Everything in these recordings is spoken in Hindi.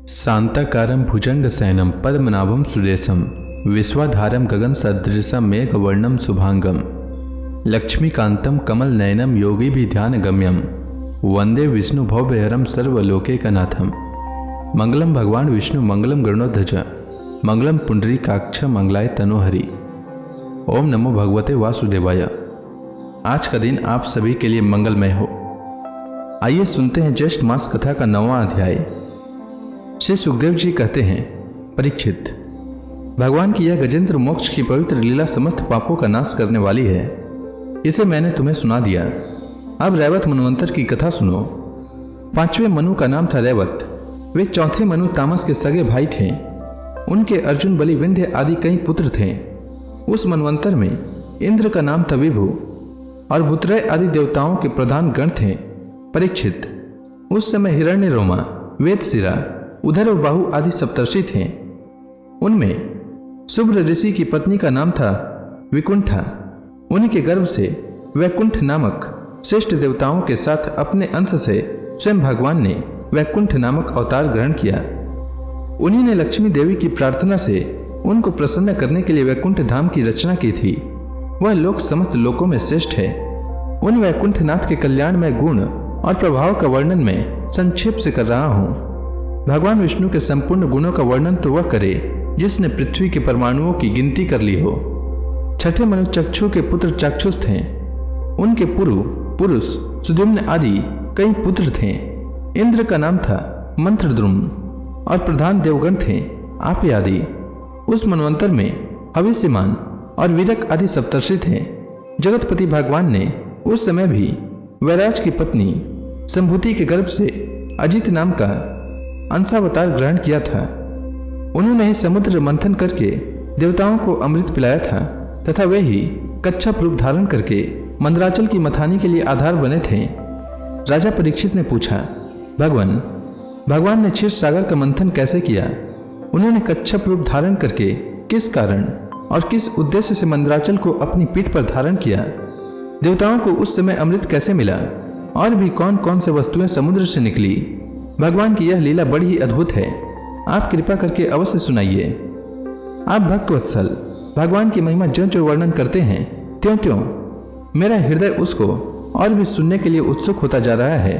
शांताकारं भुजंगशयनं पद्मनाभं सुरेशं विश्वाधारं गगनसदृशं मेघवर्णं शुभांगं लक्ष्मीकान्तं कमलनयनं योगिभिध्यानगम्यं वंदे विष्णु भवभयहरं सर्वलोकैकनाथं। मंगलम भगवान विष्णु मंगलम गरुड़ध्वज मंगलम पुंडरीकाक्ष मंगलाय तनोहरि। ओम नमो भगवते वासुदेवाय। आज का दिन आप सभी के लिए मंगलमय हो। आइए सुनते हैं ज्येष्ठ मास कथा का 9वां अध्याय। श्री सुखदेव जी कहते हैं, परीक्षित, भगवान की यह गजेंद्र मोक्ष की पवित्र लीला समस्त पापों का नाश करने वाली है। इसे मैंने तुम्हें सुना दिया। अब रैवत मनवंतर की कथा सुनो। 5वें मनु का नाम था रैवत। वे 4थे मनु तामस के सगे भाई थे। उनके अर्जुन, बलि, विंध्य आदि कई पुत्र थे। उस मनवंतर में इंद्र का नाम था विभु और भूत्रय आदि देवताओं के प्रधान गण थे। परीक्षित, उस समय हिरण्य रोमा, वेदशिरा, उधर और बाहु आदि सप्तर्षि थे। उनमें शुभ्र ऋषि की पत्नी का नाम था विकुंठा। उन्हीं के गर्भ से वैकुंठ नामक श्रेष्ठ देवताओं के साथ अपने अंश से स्वयं भगवान ने वैकुंठ नामक अवतार ग्रहण किया। उन्हीं ने लक्ष्मी देवी की प्रार्थना से उनको प्रसन्न करने के लिए वैकुंठ धाम की रचना की थी। वह लोक समस्त लोकों में श्रेष्ठ है। उन वैकुंठ नाथ के कल्याण में गुण और प्रभाव का वर्णन मैं संक्षेप से कर रहा हूँ। भगवान विष्णु के संपूर्ण गुणों का वर्णन तो वह करे जिसने पृथ्वी के परमाणुओं की गिनती कर ली हो। 6ठे मनु चक्षु के पुत्र चाक्षुष थे। उनके पूर्व पुरुष सुद्युम्न आदि कई पुत्र थे। इंद्र का नाम था मंत्रद्रुम और प्रधान देवगण थे आपे आदि। उस मनवंतर में हविष्यमान और वीरक आदि सप्तर्षि थे। जगतपति भगवान ने उस समय भी वैराज की पत्नी संभूति के गर्भ से अजित नाम का अंशावतार ग्रहण किया था। उन्होंने ही समुद्र मंथन करके देवताओं को अमृत पिलाया था तथा वे ही कच्छप रूप धारण करके मंदराचल की मथानी के लिए आधार बने थे। राजा परीक्षित ने पूछा, भगवान ने क्षीर सागर का मंथन कैसे किया? उन्होंने कच्छप रूप धारण करके किस कारण और किस उद्देश्य से मंदराचल को अपनी पीठ पर धारण किया? देवताओं को उस समय अमृत कैसे मिला? और भी कौन कौन से वस्तुएं समुद्र से निकली? भगवान की यह लीला बड़ी ही अद्भुत है। आप कृपा करके अवश्य सुनाइए। आप भक्तवत्सल भगवान की महिमा ज्यों ज्यों वर्णन करते हैं त्यों त्यों मेरा हृदय उसको और भी सुनने के लिए उत्सुक होता जा रहा है।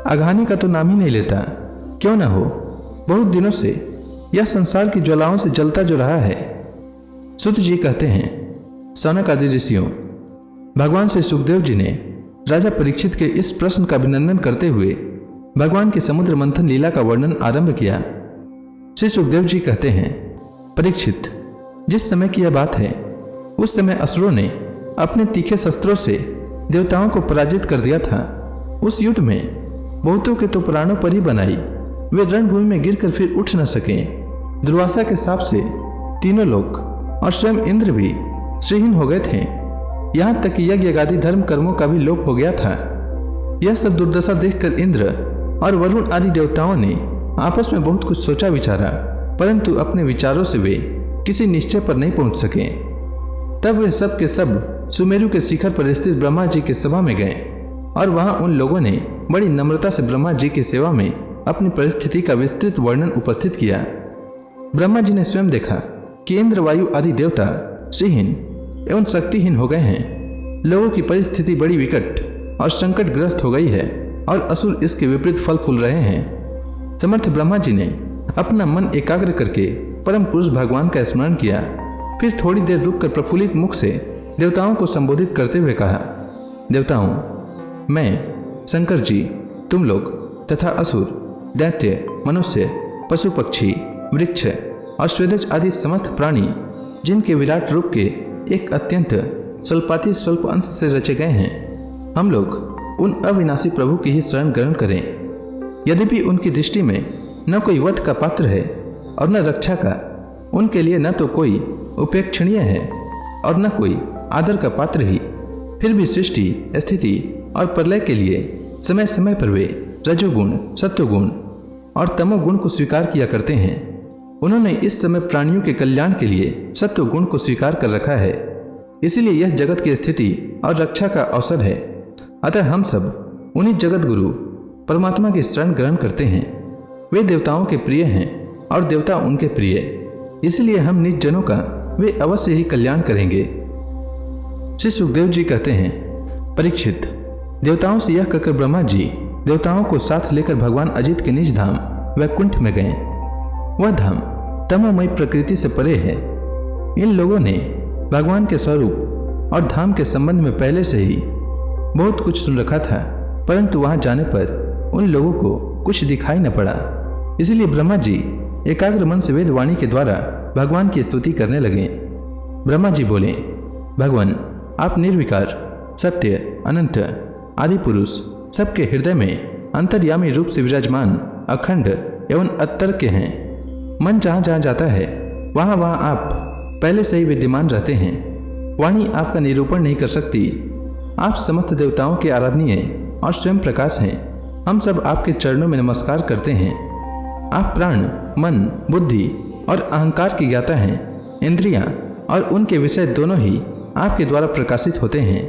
अघानी का तो नाम ही नहीं लेता। क्यों न हो, बहुत दिनों से यह संसार की ज्वालाओं से जलता जो रहा है। सुत जी कहते हैं, सौनक आदि ऋषियों, भगवान से सुखदेव जी ने राजा परीक्षित के इस प्रश्न का अभिनंदन करते हुए भगवान की समुद्र मंथन लीला का वर्णन आरंभ किया। श्री सुखदेव जी कहते हैं, परीक्षित, जिस समय की यह बात है उस समय असुरों ने अपने तीखे शस्त्रों से देवताओं को पराजित कर दिया था। उस युद्ध में बहुतों के तो प्राणों पर ही बनाई। वे रणभूमि में गिरकर फिर उठ न सके। दुर्वासा के शाप से तीनों लोग और स्वयं इंद्र भी श्रीहीन हो गए थे। यहाँ तक कि यज्ञ आदि धर्म कर्मों का भी लोप हो गया था। यह सब दुर्दशा देखकर इंद्र और वरुण आदि देवताओं ने आपस में बहुत कुछ सोचा विचारा, परंतु अपने विचारों से वे किसी निश्चय पर नहीं पहुंच सके। तब वे सब के सब सुमेरु के शिखर पर स्थित ब्रह्मा जी की सभा में गए और वहां उन लोगों ने बड़ी नम्रता से ब्रह्मा जी की सेवा में अपनी परिस्थिति का विस्तृत वर्णन उपस्थित किया। ब्रह्मा जी ने स्वयं देखा कि इंद्र, वायु आदि देवता श्रीहीन एवं शक्तिहीन हो गए हैं। लोगों की परिस्थिति बड़ी विकट और संकटग्रस्त हो गई है और असुर इसके विपरीत फल फूल रहे हैं। समर्थ ब्रह्मा जी ने अपना मन एकाग्र करके परम पुरुष भगवान का स्मरण किया। फिर थोड़ी देर रुककर प्रफुल्लित मुख से देवताओं को संबोधित करते हुए कहा, देवताओं, मैं शंकर जी, तुम लोग तथा असुर, दैत्य, मनुष्य, पशु पक्षी, वृक्ष और स्वेदज आदि समस्त प्राणी जिनके विराट रूप के एक अत्यंत स्वल्पाति स्वल्प अंश से रचे गए हैं, हम लोग उन अविनाशी प्रभु की ही शरण ग्रहण करें। यद्यपि उनकी दृष्टि में न कोई वध का पात्र है और न रक्षा का, उनके लिए न तो कोई उपेक्षणीय है और न कोई आदर का पात्र ही, फिर भी सृष्टि, स्थिति और प्रलय के लिए समय समय पर वे रजोगुण, सत्वगुण और तमोगुण को स्वीकार किया करते हैं। उन्होंने इस समय प्राणियों के कल्याण के लिए सत्वगुण को स्वीकार कर रखा है। इसीलिए यह जगत की स्थिति और रक्षा का अवसर है। अतः हम सब उन्हीं जगत गुरु परमात्मा की शरण ग्रहण करते हैं। वे देवताओं के प्रिय हैं और देवता उनके प्रिय, इसलिए हम निज जनों का वे अवश्य ही कल्याण करेंगे। श्री सुखदेव जी कहते हैं, परीक्षित, देवताओं से यह कहकर ब्रह्मा जी देवताओं को साथ लेकर भगवान अजित के निज धाम वैकुंठ में गए। वह धाम तमोमयी प्रकृति से परे है। इन लोगों ने भगवान के स्वरूप और धाम के संबंध में पहले से ही बहुत कुछ सुन रखा था, परंतु वहां जाने पर उन लोगों को कुछ दिखाई न पड़ा। इसलिए ब्रह्मा जी एकाग्र मन से वेद वाणी के द्वारा भगवान की स्तुति करने लगे। ब्रह्मा जी बोले, भगवान, आप निर्विकार, सत्य, अनंत, आदि पुरुष, सबके हृदय में अंतर्यामी रूप से विराजमान, अखंड एवं अतर्क हैं। मन जहाँ जहाँ जाता है वहाँ वहाँ आप पहले से ही विद्यमान रहते हैं। वाणी आपका निरूपण नहीं कर सकती। आप समस्त देवताओं के आराधनीय और स्वयं प्रकाश हैं। हम सब आपके चरणों में नमस्कार करते हैं। आप प्राण, मन, बुद्धि और अहंकार की ज्ञाता हैं। इंद्रियां और उनके विषय दोनों ही आपके द्वारा प्रकाशित होते हैं।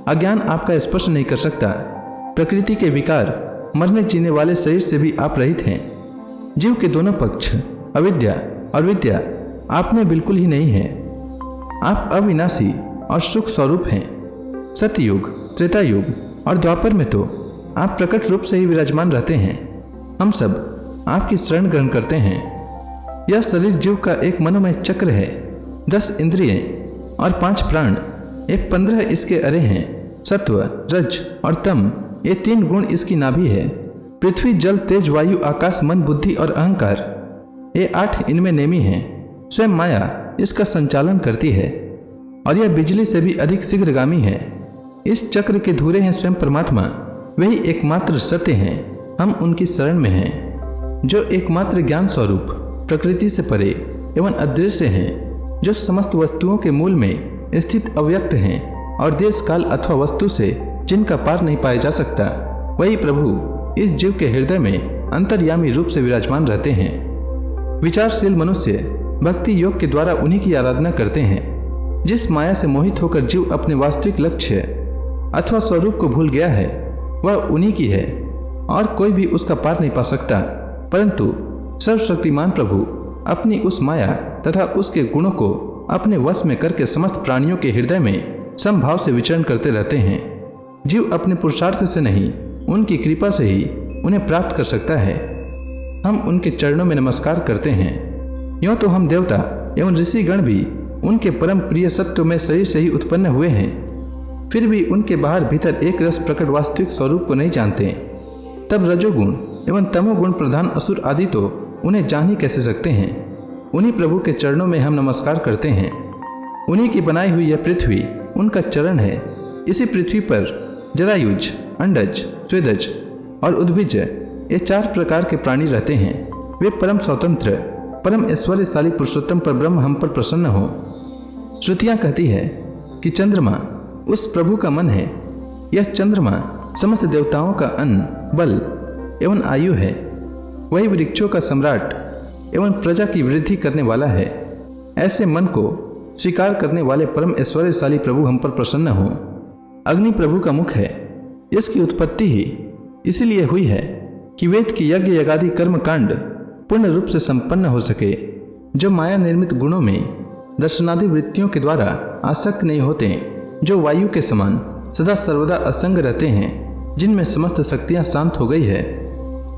अज्ञान आपका स्पर्श नहीं कर सकता। प्रकृति के विकार, मरने जीने वाले शरीर से भी आप रहित हैं। जीव के दोनों पक्ष, अविद्या और विद्या, आप में बिल्कुल ही नहीं है। आप अविनाशी और सुख स्वरूप हैं। सतयुग, त्रेता युग और द्वापर में तो आप प्रकट रूप से ही विराजमान रहते हैं। हम सब आपकी शरण ग्रहण करते हैं। यह शरीर जीव का एक मनोमय चक्र है। 10 इंद्रियें और 5 प्राण, ये 15 इसके अरे हैं। सत्व, रज और तम, ये 3 गुण इसकी नाभि है। पृथ्वी, जल, तेज, वायु, आकाश, मन, बुद्धि और अहंकार, ये 8 इनमें नेमी हैं। स्वयं माया इसका संचालन करती है और यह बिजली से भी अधिक शीघ्रगामी है। इस चक्र के धुरे हैं स्वयं परमात्मा। वही एकमात्र सत्य हैं। हम उनकी शरण में हैं, जो एकमात्र ज्ञान स्वरूप, प्रकृति से परे एवं अदृश्य हैं, जो समस्त वस्तुओं के मूल में स्थित अव्यक्त हैं और देश काल अथवा वस्तु से जिनका पार नहीं पाया जा सकता। वही प्रभु इस जीव के हृदय में अंतर्यामी रूप से विराजमान रहते हैं। विचारशील मनुष्य भक्ति योग के द्वारा उन्हीं की आराधना करते हैं। जिस माया से मोहित होकर जीव अपने वास्तविक लक्ष्य अथवा स्वरूप को भूल गया है, वह उन्हीं की है और कोई भी उसका पार नहीं पा सकता। परंतु सर्वशक्तिमान प्रभु अपनी उस माया तथा उसके गुणों को अपने वश में करके समस्त प्राणियों के हृदय में समभाव से विचरण करते रहते हैं। जीव अपने पुरुषार्थ से नहीं, उनकी कृपा से ही उन्हें प्राप्त कर सकता है। हम उनके चरणों में नमस्कार करते हैं। यूँ तो हम देवता एवं ऋषिगण भी उनके परम प्रिय सत्व में शरीर से ही उत्पन्न हुए हैं, फिर भी उनके बाहर भीतर एक रस प्रकट वास्तविक स्वरूप को नहीं जानते। तब रजोगुण एवं तमोगुण प्रधान असुर आदि तो उन्हें जान ही कैसे सकते हैं। उन्हीं प्रभु के चरणों में हम नमस्कार करते हैं। उन्हीं की बनाई हुई यह पृथ्वी उनका चरण है। इसी पृथ्वी पर जरायुज, अंडज, स्वेदज और उद्भिज, ये 4 प्रकार के प्राणी रहते हैं। वे परम स्वतंत्र, परम ऐश्वर्यशाली पुरुषोत्तम पर ब्रह्म हम पर प्रसन्न हो। श्रुतियाँ कहती है कि चंद्रमा उस प्रभु का मन है। यह चंद्रमा समस्त देवताओं का अन्न, बल एवं आयु है। वही वृक्षों का सम्राट एवं प्रजा की वृद्धि करने वाला है। ऐसे मन को स्वीकार करने वाले परम ऐश्वर्यशाली प्रभु हम पर प्रसन्न हो। अग्नि प्रभु का मुख है। इसकी उत्पत्ति ही इसलिए हुई है कि वेद की यज्ञ यज्ञादि कर्म कांड पूर्ण रूप से संपन्न हो सके। जो माया निर्मित गुणों में दर्शनादि वृत्तियों के द्वारा आसक्त नहीं होते, जो वायु के समान सदा सर्वदा असंग रहते हैं, जिनमें समस्त शक्तियां शांत हो गई है,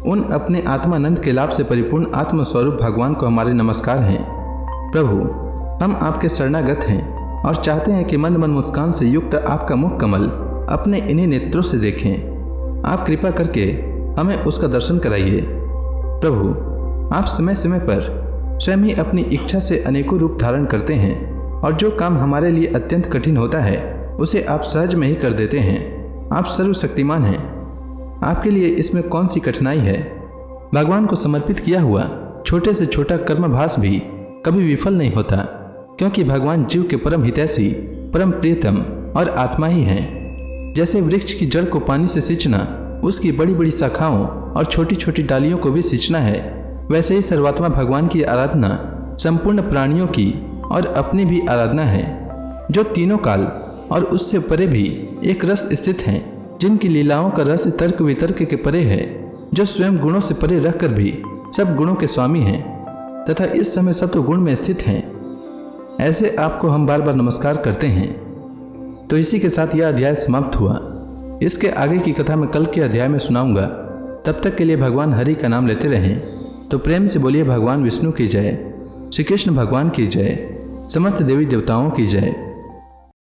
उन अपने आत्मानंद के लाभ से परिपूर्ण आत्मस्वरूप भगवान को हमारे नमस्कार हैं। प्रभु, हम आपके शरणागत हैं और चाहते हैं कि मंद मन मुस्कान से युक्त आपका मुख कमल अपने इन्हीं नेत्रों से देखें। आप कृपा करके हमें उसका दर्शन कराइए। प्रभु, आप समय समय पर स्वयं ही अपनी इच्छा से अनेकों रूप धारण करते हैं और जो काम हमारे लिए अत्यंत कठिन होता है उसे आप सहज में ही कर देते हैं। आप सर्वशक्तिमान हैं। आपके लिए इसमें कौन सी कठिनाई है। भगवान को समर्पित किया हुआ छोटे से छोटा कर्मभास भी कभी विफल नहीं होता, क्योंकि भगवान जीव के परम हितैषी, परम प्रियतम और आत्मा ही हैं। जैसे वृक्ष की जड़ को पानी से सींचना उसकी बड़ी बड़ी शाखाओं और छोटी छोटी डालियों को भी सींचना है, वैसे ही सर्वात्मा भगवान की आराधना संपूर्ण प्राणियों की और अपनी भी आराधना है, जो तीनों काल और उससे परे भी एक रस स्थित हैं, जिनकी लीलाओं का रस तर्क वितर्क के परे है, जो स्वयं गुणों से परे रहकर भी सब गुणों के स्वामी हैं तथा इस समय सत्व गुण में स्थित हैं। ऐसे आपको हम बार बार नमस्कार करते हैं। तो इसी के साथ यह अध्याय समाप्त हुआ। इसके आगे की कथा मैं कल के अध्याय में सुनाऊंगा। तब तक के लिए भगवान हरि का नाम लेते रहें। तो प्रेम से बोलिए भगवान विष्णु की जय, श्री कृष्ण भगवान की जय, समस्त देवी देवताओं की जय।